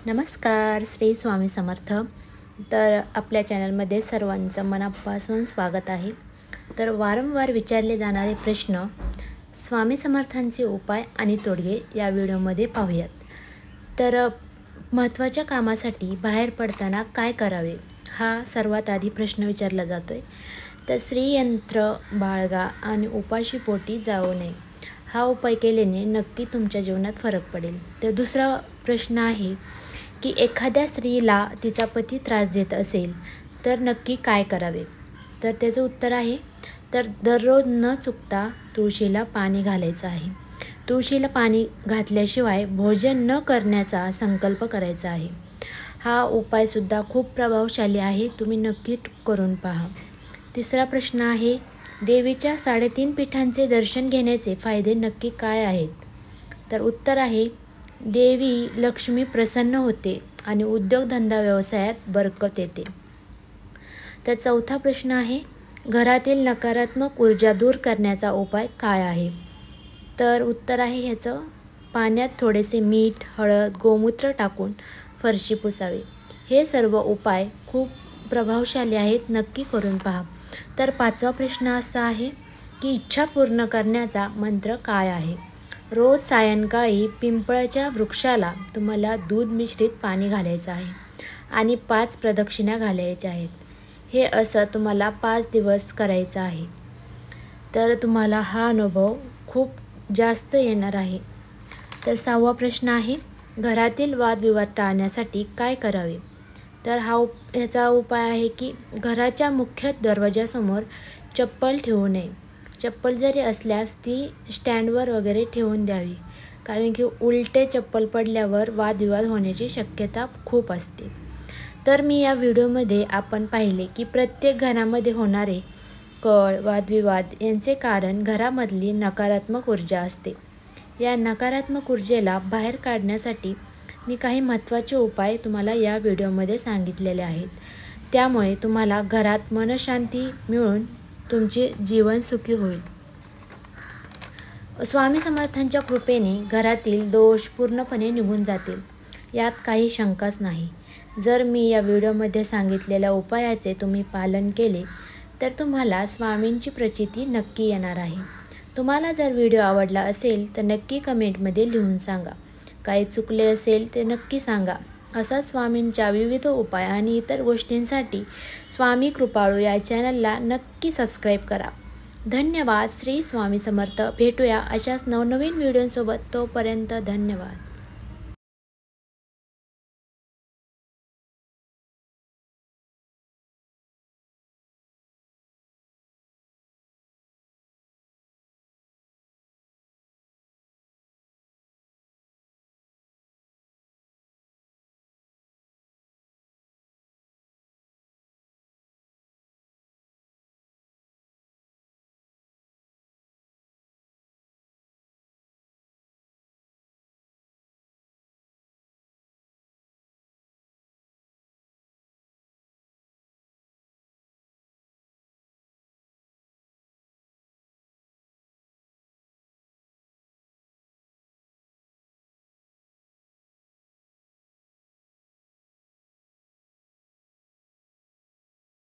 नमस्कार, श्री स्वामी समर्थ। तर आपल्या चॅनलमध्ये सर्वांचं मनापासून स्वागत आहे। तर वारंवार विचारले जाणारे प्रश्न, स्वामी समर्थांचे उपाय आणि तोडगे या व्हिडिओमध्ये पाहूयात। तर महत्त्वाच्या कामासाठी बाहेर पडताना काय करावे, हा सर्वात आधी प्रश्न विचारला जातो आहे। तर श्रीयंत्र बाळगा आणि उपाशी पोटी जाऊ नये, हा उपाय केल्याने नक्की तुमच्या जीवनात फरक पडेल। तर दुसरा प्रश्न आहे की एखाद्या स्त्रीला तिचा पती त्रास देत असेल तर नक्की काय करावे। तर त्याचं उत्तर आहे, तर दररोज न चुकता तुळशीला पाणी घालायचं आहे। तुळशीला पाणी घातल्याशिवाय भोजन न करण्याचा संकल्प करायचा आहे। हा उपायसुद्धा खूप प्रभावशाली आहे, तुम्ही नक्की करून पहा। तिसरा प्रश्न आहे, देवीच्या 3.5 पीठांचे दर्शन घेण्याचे फायदे नक्की काय आहेत। तर उत्तर आहे, देवी लक्ष्मी प्रसन्न होते आणि उद्योगधंदा व्यवसायात बरकत येते। तर चौथा प्रश्न आहे, घरातील नकारात्मक ऊर्जा दूर करण्याचा उपाय काय आहे। तर उत्तर आहे ह्याचं, पाण्यात थोडेसे मीठ, हळद, गोमूत्र टाकून फरशी पुसावे। हे सर्व उपाय खूप प्रभावशाली आहेत, नक्की करून पहा। तर पाचवा प्रश्न असा आहे की इच्छा पूर्ण करण्याचा मंत्र काय आहे। रोज सायंकाळी पिंपळाच्या वृक्षाला तुम्हाला दूध मिश्रित पाणी घालायचं आहे आणि 5 प्रदक्षिणा घालायच्या आहेत। हे असं तुम्हाला 5 दिवस करायचं आहे। तर तुम्हाला हा अनुभव खूप जास्त येणार आहे। तर 6वा प्रश्न आहे, घरातील वादविवाद टाळण्यासाठी काय करावे। तर ह्याचा उपाय आहे की घराच्या मुख्य दरवाजासमोर चप्पल ठेवू नये। चप्पल जरी असल्यास ती स्टँडवर वगैरे ठेवून द्यावी, कारण की उलटे चप्पल पडल्यावर वादविवाद होण्याची शक्यता खूप असते। तर मी या व्हिडिओमध्ये आपण पाहिले की प्रत्येक घरामध्ये होणारे कळ, वादविवाद यांचे कारण घरामधली नकारात्मक ऊर्जा असते। या नकारात्मक ऊर्जेला बाहेर काढण्यासाठी मी काही महत्त्वाचे उपाय तुम्हाला या व्हिडिओमध्ये सांगितलेले आहेत। त्यामुळे तुम्हाला घरात मनशांती मिळून तुमचे जीवन सुखी होईल। स्वामी समर्थांच्या कृपेने घरातील दोष पूर्णपणे निघून जातील, यात काही शंकाच नाही। जर मी या व्हिडिओमध्ये सांगितलेल्या उपायाचे तुम्ही पालन केले तर तुम्हाला स्वामींची प्रचिती नक्की येणार आहे। तुम्हाला जर व्हिडिओ आवडला असेल तर नक्की कमेंटमध्ये लिहून सांगा। काही चुकले असेल ते नक्की सांगा। असाच स्वामींच्या विविध उपाय आणि इतर गोष्टींसाठी स्वामी कृपाळू या चॅनलला नक्की सबस्क्राईब करा। धन्यवाद। श्री स्वामी समर्थ। भेटूया अशाच नवनवीन व्हिडिओसोबत, तोपर्यंत धन्यवाद।